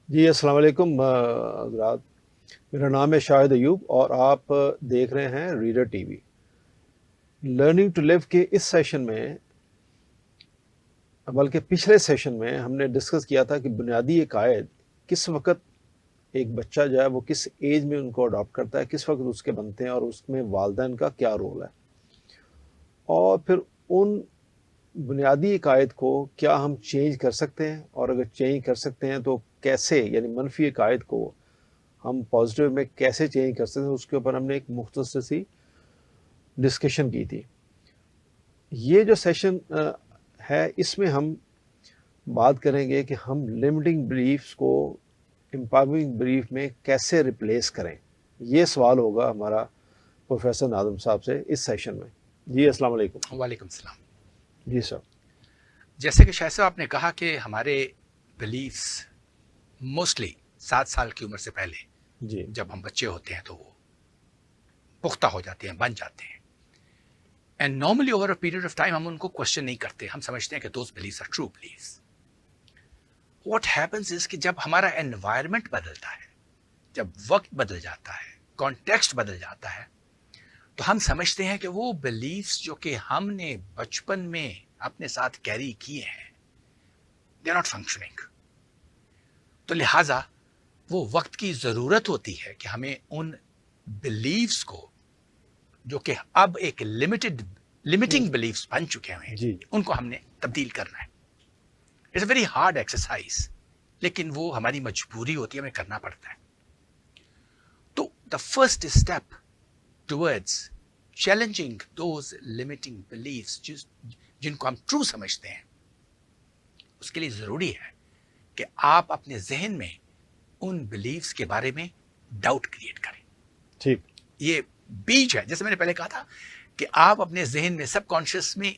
जी, अस्सलाम वालेकुम हज़रात। मेरा नाम है शाहिद अयूब और आप देख रहे हैं reader TV. Learning to live के इस सेशन में, बल्कि पिछले सेशन में हमने डिस्कस किया था कि बुनियादी अकायद किस वक़्त एक बच्चा जो है वो किस एज में उनको अडॉप्ट करता है, किस वक़्त उसके बनते हैं और उसमें वालिदैन का क्या रोल है। और फिर उन बुनियादी अकायद को क्या हम चेंज कर सकते हैं, और अगर चेंज कर सकते हैं तो कैसे, यानी मनफ़ी अकायद को हम पॉजिटिव में कैसे चेंज कर सकते हैं, उसके ऊपर हमने एक मुख्तसर सी डिस्कशन की थी। ये जो सेशन है, इसमें हम बात करेंगे कि हम लिमिटिंग बिलीफ्स को एम्पावरिंग बिलीफ में कैसे रिप्लेस करें। ये सवाल होगा हमारा प्रोफेसर नाज़िम साहब से इस सेशन में। जी, अस्सलाम वालेकुम। वालेकुम सलाम। जी सर। जैसे कि शायद साहब आपने कहा कि हमारे बिलीफ्स मोस्टली 7 साल की उम्र से पहले जी जब हम बच्चे होते हैं तो वो पुख्ता हो जाते हैं, बन जाते हैं। And normally over a period of time हम उनको क्वेश्चन नहीं करते, हम समझते हैं कि those beliefs are true beliefs. What happens is कि जब हमारा एनवायरनमेंट बदलता है, जब वक्त बदल जाता है, कॉन्टेक्स्ट बदल जाता है, तो हम समझते हैं कि वो बिलीव्स जो कि हमने बचपन में अपने साथ कैरी किए हैं, दे आर नॉट फंक्शनिंग। तो लिहाजा वो वक्त की ज़रूरत होती है कि हमें उन बिलीव्स को, जो कि अब एक लिमिटिंग बिलीव्स बन चुके हैं, जी उनको हमने तब्दील करना है। It's a very hard exercise, लेकिन वो हमारी मजबूरी होती है, हमें करना पड़ता है। तो the first step towards challenging those limiting beliefs जिनको हम ट्रू समझते हैं, उसके लिए ज़रूरी है कि आप अपने जहन में उन बिलीव्स के बारे में डाउट क्रिएट करें। ठीक। ये बीज है, जैसे मैंने पहले कहा था कि आप अपने जहन में सबकॉन्शियस में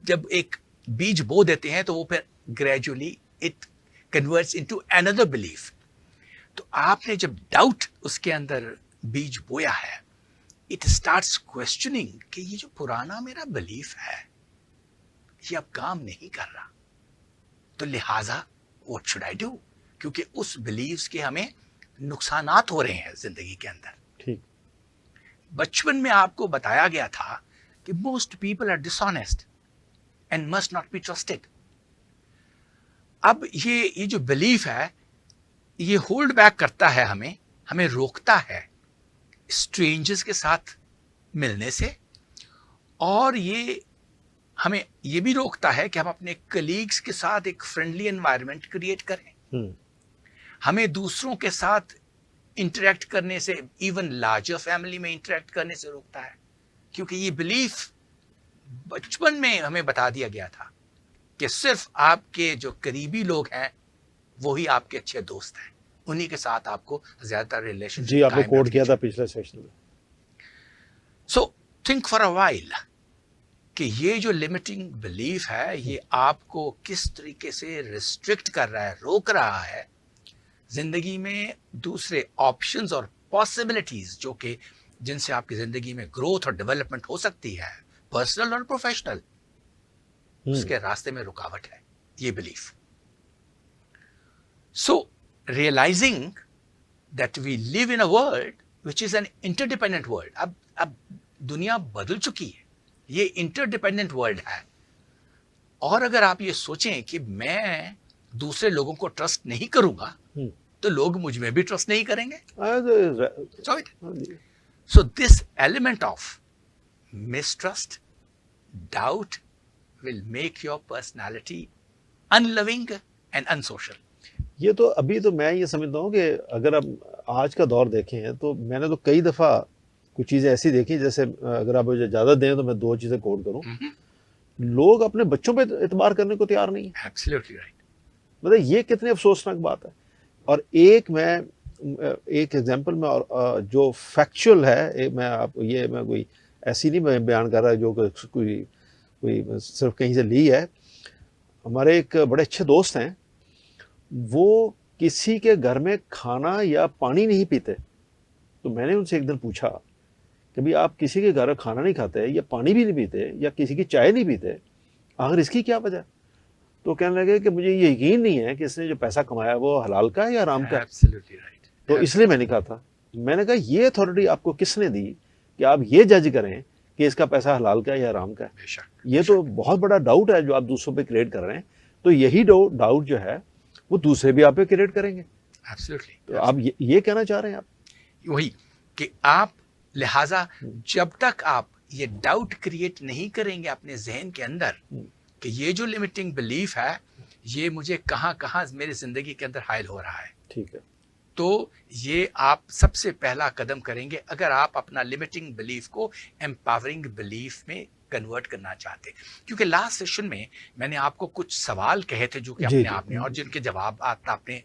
जब एक बीज बो देते हैं तो वो फिर gradually it converts into another belief. तो आपने जब डाउट उसके अंदर बीज बोया है, इट स्टार्ट्स क्वेश्चनिंग कि ये जो पुराना मेरा बिलीफ है ये अब काम नहीं कर रहा, तो लिहाजा व्हाट शुड आई डू, क्योंकि उस बिलीव्स के हमें नुकसानात हो रहे हैं जिंदगी के अंदर। ठीक। बचपन में आपको बताया गया था कि most people are dishonest and must not be trusted. अब ये जो बिलीफ है, ये होल्ड बैक करता है हमें, हमें रोकता है स्ट्रेंजर्स के साथ मिलने से, और ये हमें ये भी रोकता है कि हम अपने कलीग्स के साथ एक फ्रेंडली एनवायरनमेंट क्रिएट करें। हमें दूसरों के साथ इंटरेक्ट करने से, इवन लार्जर फैमिली में इंटरेक्ट करने से रोकता है, क्योंकि ये बिलीफ बचपन में हमें बता दिया गया था कि सिर्फ आपके जो करीबी लोग हैं वही आपके अच्छे दोस्त हैं, उन्हीं के साथ आपको ज्यादातर जी, रिलेशनशिप आपने कायम कोट रखनी किया था चाहिए। पिछले सेशन में। So think for a while कि ये जो लिमिटिंग बिलीफ है ये आपको किस तरीके से रिस्ट्रिक्ट कर रहा है, रोक रहा है जिंदगी में दूसरे ऑप्शंस और पॉसिबिलिटीज जो कि जिनसे आपकी जिंदगी में ग्रोथ और डेवलपमेंट हो सकती है, पर्सनल और प्रोफेशनल, उसके रास्ते में रुकावट है ये belief. So realising that we live in a world which is an interdependent world. अब दुनिया बदल चुकी है, ये इंटरडिपेंडेंट वर्ल्ड है। और अगर आप ये सोचें कि मैं दूसरे लोगों को ट्रस्ट नहीं करूंगा तो लोग मुझ में भी ट्रस्ट नहीं करेंगे। सो इट हाँ जी। So this element of mistrust, doubt will make your personality unloving and unsocial. ये तो अभी तो मैं ये समझता हूँ कि अगर आप आज का दौर देखें तो मैंने तो कई दफ़ा कुछ चीज़ें ऐसी देखी, जैसे अगर आप मुझे इजाज़त दें तो मैं दो चीज़ें कोट करूँ। लोग अपने बच्चों पे एतबार करने को तैयार नहीं है। Absolutely right. मतलब ये कितनी अफसोसनाक बात है। और एक मैं एक एग्जांपल में, और जो फैक्चुअल है, मैं कोई ऐसी नहीं मैं बयान कर रहा जो कोई कोई सिर्फ कहीं से ली है। हमारे एक बड़े अच्छे दोस्त हैं, वो किसी के घर में खाना या पानी नहीं पीते। तो मैंने उनसे एक दिन पूछा कि भाई, आप किसी के घर खाना नहीं खाते या पानी भी नहीं पीते या किसी की चाय नहीं पीते, आखिर इसकी क्या वजह? तो कहने लगे कि मुझे ये यकीन नहीं है कि इसने जो पैसा कमाया वो हलाल का है या हराम का है। Absolutely right. तो इसलिए मैंने कहा था, मैंने कहा ये अथॉरिटी आपको किसने दी कि आप ये जज करें कि इसका पैसा हलाल का है या हराम का है। बेशक, ये तो बहुत बड़ा डाउट है जो आप दूसरों पे क्रिएट कर रहे हैं। तो यही डाउट जो है वो दूसरे भी आप पे क्रिएट करेंगे। Absolutely. तो आप ये कहना चाह रहे हैं आप? वही कि आप लिहाजा जब तक आप ये डाउट क्रिएट नहीं करेंगे अपने जहन के अंदर कि ये जो लिमिटिंग बिलीफ है ये मुझे कहाँ कहाँ मेरी जिंदगी के अंदर हायल हो रहा है, ठीक है, तो ये आप सबसे पहला कदम करेंगे अगर आप अपना लिमिटिंग बिलीफ को एम्पावरिंग बिलीफ में कन्वर्ट करना चाहते। क्योंकि लास्ट सेशन में मैंने आपको कुछ सवाल कहे थे जो कि जी, अपने जी। आप में और जिनके जवाब आपने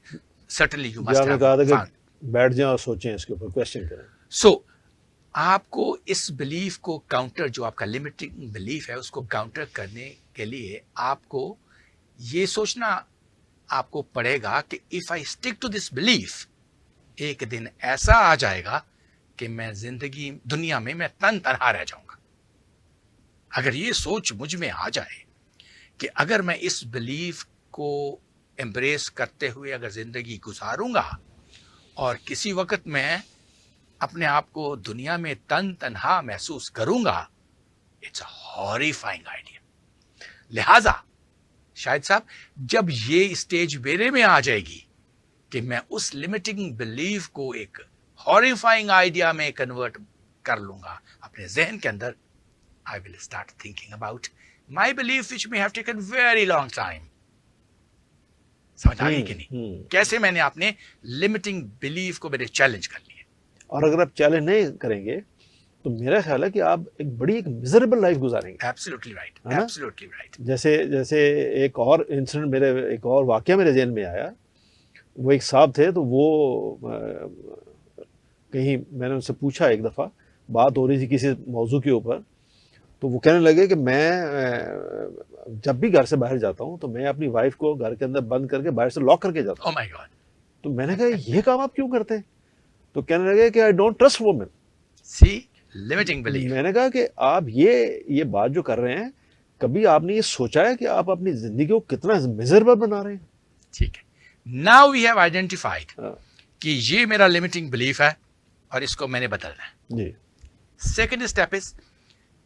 सर्टेनली यू जी, मस्ट आपने कहा था हैव कि बैठ जाएं और सोचें, इसके ऊपर क्वेश्चन करें। सो आपको इस बिलीफ को काउंटर, जो आपका लिमिटिंग बिलीफ है उसको काउंटर करने के लिए आपको ये सोचना आपको पड़ेगा कि if I stick to this belief, एक दिन ऐसा आ जाएगा कि मैं जिंदगी दुनिया में मैं तन तनहा रह जाऊंगा। अगर ये सोच मुझ में आ जाए कि अगर मैं इस बिलीफ को एम्ब्रेस करते हुए अगर जिंदगी गुजारूंगा और किसी वक्त मैं अपने आप को दुनिया में तन तनहा महसूस करूंगा, इट्स अ हॉरिफाइंग आइडिया। लिहाजा शायद साहब जब ये स्टेज मेरे में आ जाएगी कि मैं उस लिमिटिंग बिलीफ को एक हॉरिफाइंग आइडिया में कन्वर्ट कर लूंगा अपने जहन के अंदर, I will start thinking about my belief which may have taken very long time. समझ आ गई कि नहीं कैसे मैंने अपने लिमिटिंग बिलीफ को मैंने चैलेंज कर लिया। और अगर आप चैलेंज नहीं करेंगे तो मेरा ख्याल है कि आप एक मिजरेबल लाइफ गुजारेंगे। एब्सोल्युटली राइट, है ना? Absolutely right. जैसे एक और इंसिडेंट एक और वाकया मेरे जहन में आया। वो एक साहब थे, तो वो कहीं मैंने उनसे पूछा, एक दफ़ा बात हो रही थी किसी मौजू के ऊपर, तो वो कहने लगे कि मैं जब भी घर से बाहर जाता हूँ तो मैं अपनी वाइफ को घर के अंदर बंद करके बाहर से लॉक करके जाता हूँ। Oh my God. तो मैंने कहा ये काम आप क्यों करते हैं? तो कहने लगे कि I don't trust women. See limiting belief. मैंने कहा कि आप ये बात जो कर रहे हैं, कभी आपने ये सोचा है कि आप अपनी जिंदगी को कितना मिजरेबल बना रहे हैं? ठीक है, नाउ वी हैव आइडेंटिफाइड हाँ। कि ये मेरा लिमिटिंग बिलीफ है और इसको मैंने बदलना है। जी, second step is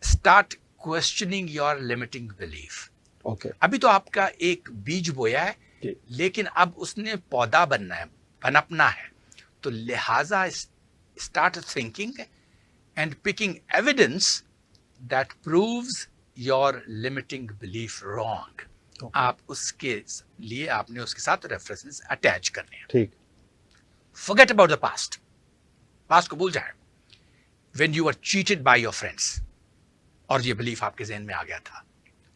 start questioning your limiting belief. Okay, अभी तो आपका एक बीज बोया है, जी, लेकिन अब उसने पौधा बनना है, पनपना है। तो लिहाजा start thinking and picking evidence that proves your limiting belief wrong. आप उसके लिए आपने उसके साथ रेफरेंसेस अटैच करने हैं। ठीक, forget about the past, past को भूल जाए। When you are cheated by your friends, और ये बिलीफ आपके जहन में आ गया था,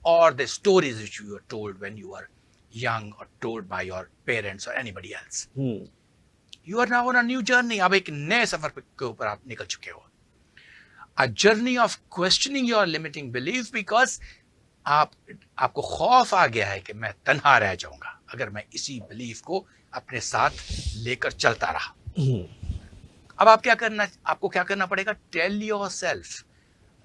और the stories which you are told when you are young और टोल्ड बाय योर पेरेंट्स और anybody else, you are now on a new journey. अब एक नए सफर के ऊपर आप निकल चुके हो। A journey of questioning your limiting belief, because आपको खौफ आ गया है कि मैं तन्हा रह जाऊंगा अगर मैं इसी बिलीफ को अपने साथ लेकर चलता रहा। अब आपको क्या करना पड़ेगा? Tell yourself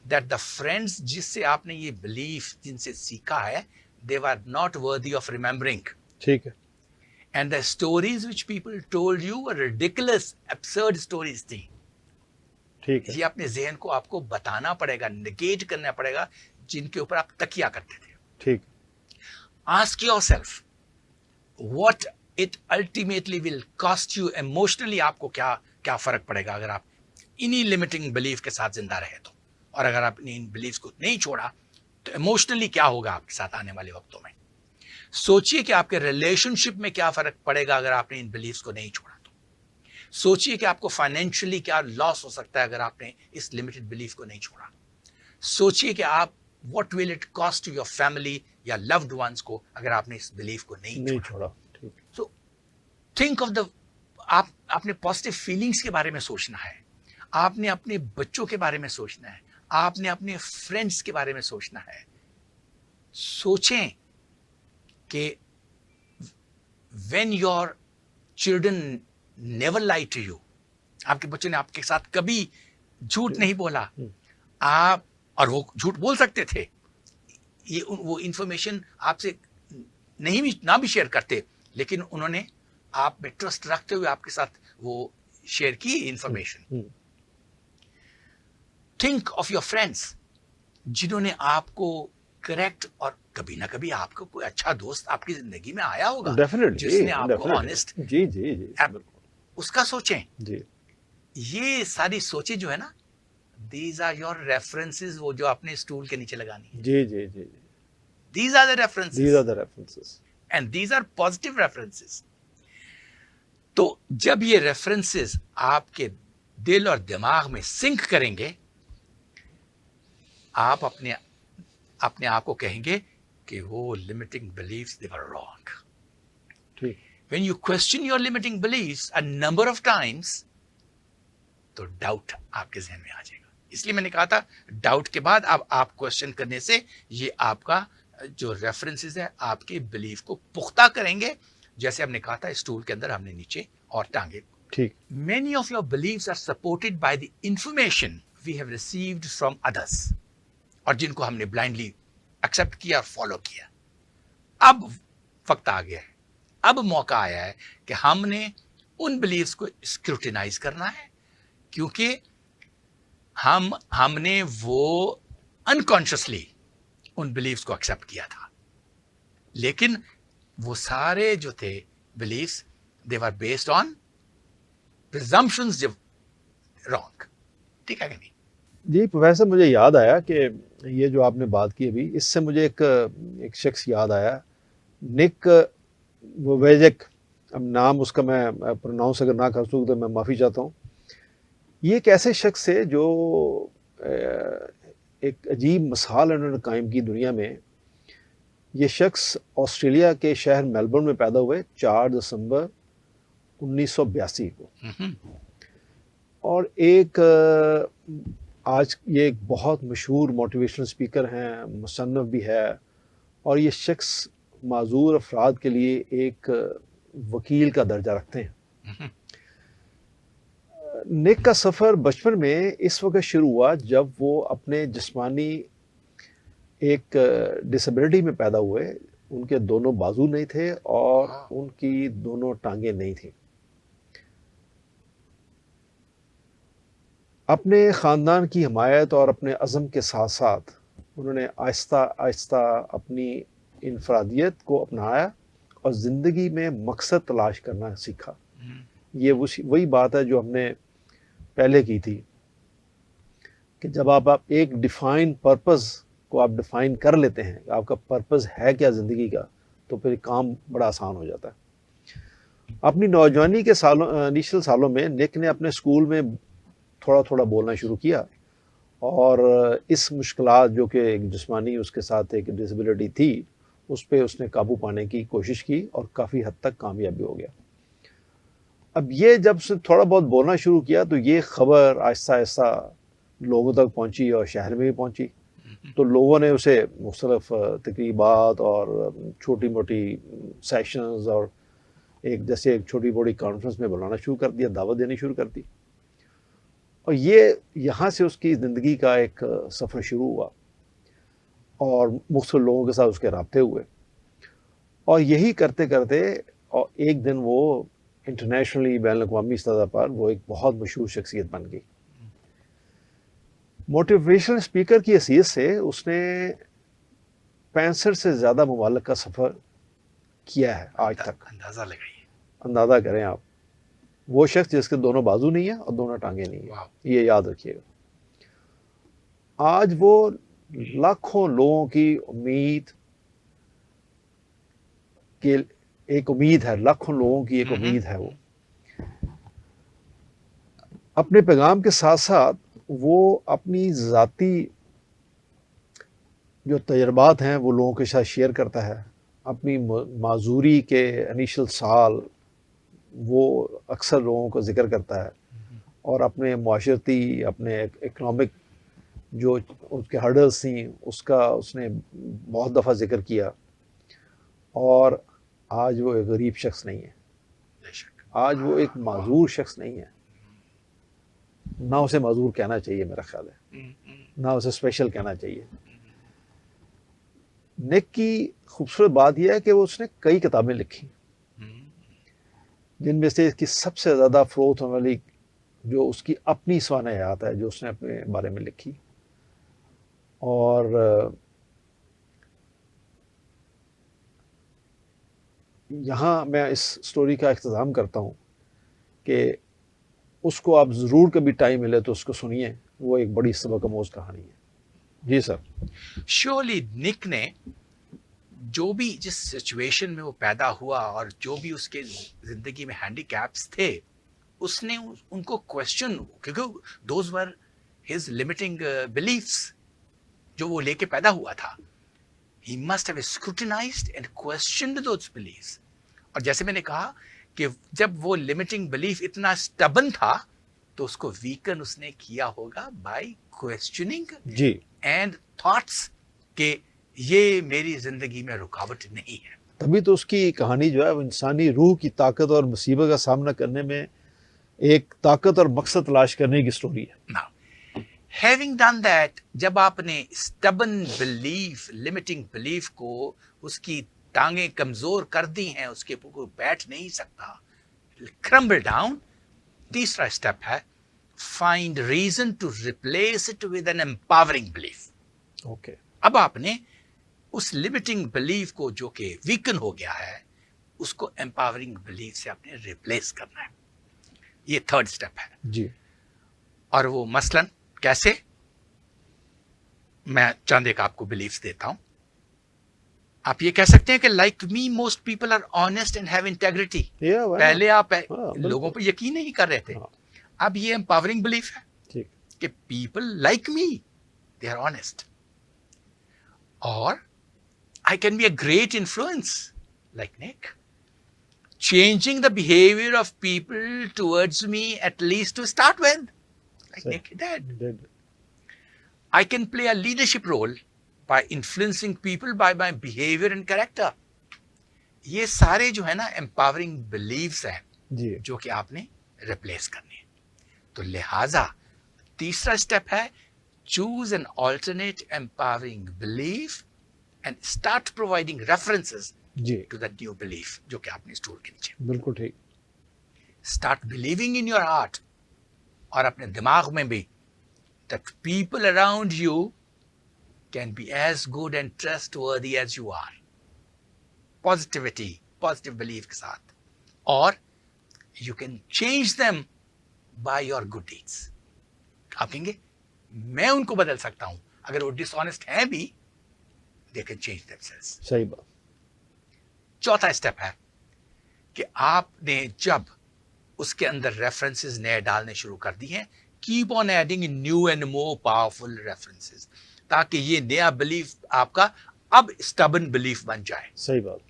that the friends जिससे आपने ये बिलीफ जिनसे सीखा है, they were not worthy of remembering. ठीक है, and the stories which people told you were ridiculous, absurd stories थी। ठीक है, ये अपने जहन को आपको बताना पड़ेगा, निगेट करना पड़ेगा जिनके ऊपर आप तकिया करते थे। ठीक, ask yourself what it ultimately will cost you emotionally. आपको क्या फर्क पड़ेगा अगर आप इन्हीं लिमिटिंग बिलीफ के साथ जिंदा रहे तो, और अगर आपने इन बिलीफ को नहीं छोड़ा तो इमोशनली क्या होगा आपके साथ आने वाले वक्तों में। सोचिए कि आपके रिलेशनशिप में क्या फर्क पड़ेगा अगर आपने इन बिलीफ्स को नहीं छोड़ा तो। सोचिए कि आपको फाइनेंशियली क्या लॉस हो सकता है अगर आपने इस लिमिटेड बिलीफ को नहीं छोड़ा। सोचिए कि आप what will it cost to your family या लव्ड वंस को अगर आपने इस बिलीफ को नहीं छोड़ा। ठीक, सो थिंक ऑफ द, आपने पॉजिटिव फीलिंग्स के बारे में सोचना है, आपने अपने बच्चों के बारे में सोचना है, आपने अपने फ्रेंड्स के बारे में सोचना है। सोचें कि when your children never lie to you, आपके बच्चों ने आपके साथ कभी झूठ नहीं बोला, आप, और वो झूठ बोल सकते थे, ये वो इंफॉर्मेशन आपसे नहीं भी ना भी शेयर करते, लेकिन उन्होंने आप में ट्रस्ट रखते हुए आपके साथ वो शेयर की information. Think of your friends जिन्होंने आपको करेक्ट, और कभी ना कभी आपको कोई अच्छा दोस्त आपकी जिंदगी में आया होगा डेफिनेटली, जिसने आपको डेफिनेटली, ऑनेस्ट, जी जी जी, बिल्कुल, उसका सोचें। जी ये सारी सोचें जो है ना, दीज आर योर रेफरेंसेस, वो जो आपने स्टूल के नीचे लगानी है, जी जी जी, these are the these are references, the references. And these are positive references. तो जब ये रेफरेंसेस आपके दिल और दिमाग में सिंक करेंगे, आप अपने अपने आप को कहेंगे कि वो limiting beliefs they were wrong. ठीक, when you question your limiting beliefs a number of times, तो डाउट आपके जहन में आ जाएगा। इसलिए मैंने कहा था डाउट के बाद अब आप क्वेश्चन करने से ये आपका जो रेफरेंसेस है आपके बिलीफ को पुख्ता करेंगे। जैसे हमने कहा था स्टूल के अंदर हमने नीचे और टांगे। ठीक, Many of your beliefs are supported by the information we have received from others, और जिनको हमने blindly accept किया और follow किया। अब वक्त आ गया है, अब मौका आया है कि हमने उन beliefs को scrutinize करना है, क्योंकि हमने वो unconsciously उन beliefs को accept किया था, लेकिन वो सारे जो थे beliefs, they were based on presumptions wrong। ठीक है कि नहीं? जी प्रोफेसर, मुझे याद आया कि ये जो आपने बात की अभी, इससे मुझे एक शख्स याद आया, निक वोवेजिक। अब नाम उसका मैं प्रोनाउंस अगर ना कर सकूँ तो मैं माफ़ी चाहता हूँ। ये एक ऐसे शख्स है जो एक अजीब मिसाल उन्होंने कायम की दुनिया में। ये शख्स ऑस्ट्रेलिया के शहर मेलबर्न में पैदा हुए 4 दिसंबर 1982 को, और एक आज ये एक बहुत मशहूर मोटिवेशनल स्पीकर हैं, मुसन्नफ़ भी है, और ये शख्स माजूर अफराद के लिए एक वकील का दर्जा रखते हैं। निक का सफ़र बचपन में इस वक्त शुरू हुआ जब वो अपने जिस्मानी एक डिसेबिलिटी में पैदा हुए। उनके दोनों बाजू नहीं थे और उनकी दोनों टांगें नहीं थी। अपने ख़ानदान की हिमायत और अपने अज़म के साथ साथ उन्होंने आहिस्ता आहिस्ता अपनी इनफरादियत को अपनाया और ज़िंदगी में मकसद तलाश करना सीखा। ये वही बात है जो हमने पहले की थी कि जब आप एक डिफ़ाइन पर्पस को आप डिफ़ाइन कर लेते हैं, आपका पर्पस है क्या ज़िंदगी का, तो फिर काम बड़ा आसान हो जाता है। अपनी नौजवानी के सालों इनिशियल सालों में निक ने अपने स्कूल में थोड़ा थोड़ा बोलना शुरू किया, और इस मुश्किलात जो कि एक जिस्मानी उसके साथ एक डिसेबिलिटी थी, उस पे उसने काबू पाने की कोशिश की और काफ़ी हद तक कामयाब भी हो गया। अब ये जब से थोड़ा बहुत बोलना शुरू किया तो ये खबर आहिस्ता आहिस्ता लोगों तक पहुंची और शहर में भी पहुंची। तो लोगों ने उसे मुख्तलिफ तकरीबात और छोटी मोटी सेशंस और एक जैसे एक छोटी मोटी कॉन्फ्रेंस में बुलाना शुरू कर दिया, दावत देनी शुरू कर दी, और ये यहाँ से उसकी ज़िंदगी का एक सफ़र शुरू हुआ और मुख्तलिफ लोगों के साथ उसके राब्ते हुए, और यही करते करते और एक दिन वो इंटरनेशनली बैनुल-अक़वामी सतह पर वो एक बहुत मशहूर शख्सियत बन गई। मोटिवेशनल स्पीकर की हैसियत से उसने 65 से ज़्यादा ममालिक का सफ़र किया है आज तक। अंदाज़ा लगाइए, अंदाज़ा करें आप, वो शख्स जिसके दोनों बाजू नहीं है और दोनों टांगे नहीं है, ये याद रखिएगा। आज वो लाखों लोगों की उम्मीद के एक उम्मीद है, लाखों लोगों की एक उम्मीद है। वो अपने पैगाम के साथ साथ वो अपनी ज़ाती जो तजर्बात हैं वो लोगों के साथ शेयर करता है। अपनी माजूरी के इनिशियल साल वो अक्सर लोगों को ज़िक्र करता है, और अपने माशरती अपने इकनॉमिक जो उसके हर्डल्स थी उसका उसने बहुत दफ़ा ज़िक्र किया। और आज वो एक गरीब शख्स नहीं है, आज वो एक माजूर शख्स नहीं है, ना उसे माजूर कहना चाहिए, मेरा ख्याल है, ना उसे स्पेशल कहना चाहिए। निक की खूबसूरत बात यह है कि वो उसने कई किताबें लिखी, जिनमें से इसकी सबसे ज़्यादा फ़रोख्त होने वाली जो उसकी अपनी स्वान-ए-हयात है, जो उसने अपने बारे में लिखी। और यहाँ मैं इस स्टोरी का इख्तिताम करता हूँ कि उसको आप ज़रूर कभी टाइम मिले तो उसको सुनिए, वो एक बड़ी सबक-आमूज़ कहानी है। जी सर। श्योरली निक ने जो भी जिस सिचुएशन में वो पैदा हुआ और जो भी उसके जिंदगी में हैंडीकैप्स थे, उसने उनको क्वेश्चन, क्योंकि those were his limiting beliefs जो वो लेके पैदा हुआ था। He must have scrutinised and questioned those beliefs. और जैसे मैंने कहा कि जब वो लिमिटिंग बिलीफ इतना स्टबन था, तो उसको वीकन उसने किया होगा बाय क्वेश्चनिंग जी एंड थॉट्स कि ये मेरी जिंदगी में रुकावट नहीं है। तभी तो उसकी कहानी जो है वो इंसानी रूह की ताकत और मुसीबत का सामना करने में एक ताकत और मकसद तलाश करने की स्टोरी है। Now, having done that, जब आपने stubborn belief, limiting belief को उसकी टांगें कमजोर कर दी हैं, उसके ऊपर कोई बैठ नहीं सकता, crumble down, तीसरा स्टेप है find reason to replace it with an empowering belief. Okay अब आपने उस लिमिटिंग बिलीफ को जो कि वीकन हो गया है, उसको एम्पावरिंग बिलीफ से आपने रिप्लेस करना है। ये थर्ड स्टेप है जी। और वो मसलन कैसे, मैं चंद एक आपको बिलीफ्स देता हूं। आप ये कह सकते हैं कि like me most people are honest and have integrity. पहले आप लोगों पर यकीन नहीं कर रहे थे, अब ये एम्पावरिंग बिलीफ है ठीक कि people like me, they are honest, और I can be a great influence, like Nick, changing the behavior of people towards me, at least to start with, like Nick did. I can play a leadership role by influencing people by my behavior and character. ये सारे जो है ना empowering beliefs हैं जी जो कि आपने replace करने हैं। तो लिहाजा तीसरा स्टेप है choose an alternate empowering belief and start providing references ji to that new belief जो कि आपने स्टोर के नीचे। बिल्कुल ठीक। Start believing in your heart और अपने दिमाग में भी that people around you can be as good and trustworthy as you are. Positivity, positive belief के साथ, और you can change them by your good deeds. आप कहेंगे मैं उनको बदल सकता हूं, अगर वो डिसऑनेस्ट हैं भी, they can change themselves. सही बात। चौथा स्टेप है कि आपने जब उसके अंदर रेफरेंसेस नए डालने शुरू कर दिए हैं, keep on adding new and more powerful references, ताकि ये नया बिलीफ आपका अब स्टबन बिलीफ बन जाए। सही बात।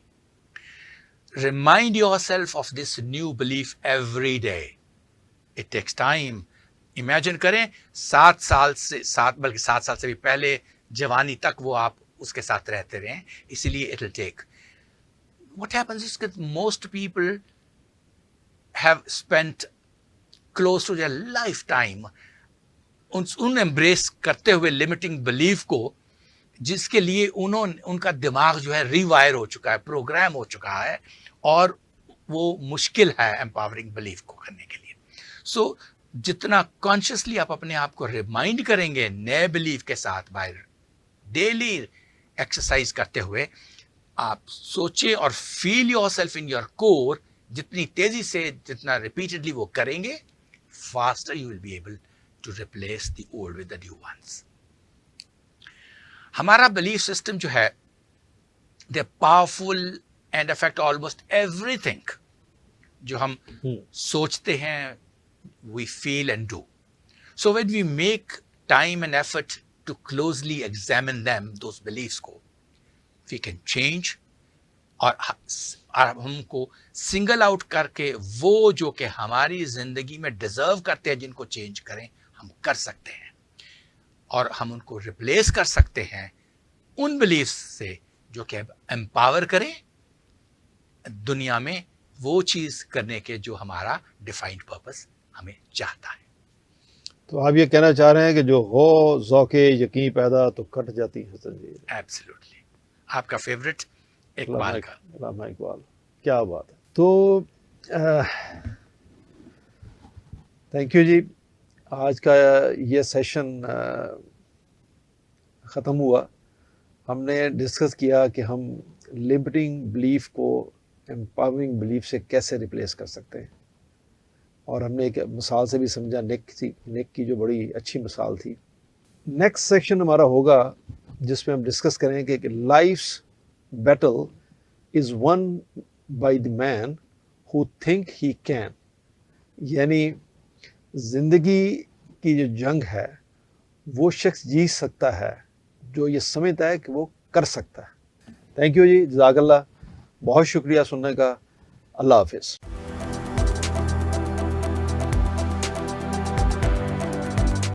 Remind yourself of this new belief every day. It takes time. Imagine करें 7 साल से भी पहले जवानी तक वो आप उसके साथ रहते रहे, इसीलिए it will take. What happens is that most people have spent close to their life time उन एम्ब्रेस करते हुए लिमिटिंग बिलीफ को, जिसके लिए उनका दिमाग जो है रिवायर हो चुका है, प्रोग्राम हो चुका है, और वो मुश्किल है एम्पावरिंग बिलीफ को करने के लिए। सो जितना कॉन्शियसली आप अपने आप को रिमाइंड करेंगे नए बिलीफ के साथ, बाय डेली एक्सरसाइज करते हुए, आप सोचे और feel yourself in your core, जितनी तेजी से, जितना रिपीटेडली वो करेंगे, faster you will be able to replace the old with the new ones. हमारा बिलीफ सिस्टम जो है, they are powerful and affect almost everything जो हम सोचते हैं, we feel and do. So when we make time and effort to closely examine them, those beliefs को, we can change, और हमको सिंगल आउट करके वो जो कि हमारी जिंदगी में डिजर्व करते हैं, जिनको चेंज करें, हम कर सकते हैं, और हम उनको रिप्लेस कर सकते हैं उन बिलीफ्स से जो कि एम्पावर करें दुनिया में वो चीज करने के जो हमारा डिफाइंड पर्पस हमें चाहता है। तो आप ये कहना चाह रहे हैं कि जो हो ज़ौक़े यकीन पैदा तो कट जाती है जंजीर। एब्सोल्युटली। आपका फेवरेट इकबाल का। अल्लामा इकबाल, क्या बात है। तो थैंक यू जी। आज का ये सेशन ख़त्म हुआ। हमने डिस्कस किया कि हम लिमिटिंग बिलीफ को एम्पावरिंग बिलीफ से कैसे रिप्लेस कर सकते हैं, और हमने एक मिसाल से भी समझा, नेक की जो बड़ी अच्छी मिसाल थी। नेक्स्ट सेक्शन हमारा होगा जिसमें हम डिस्कस करेंगे कि life's battle is won by the man who think he can, यानी ज़िंदगी की जो जंग है वो शख्स जीत सकता है जो ये समझता है कि वो कर सकता है। थैंक यू जी, जज़ाकल्लाह, बहुत शुक्रिया सुनने का। अल्लाह हाफिज़।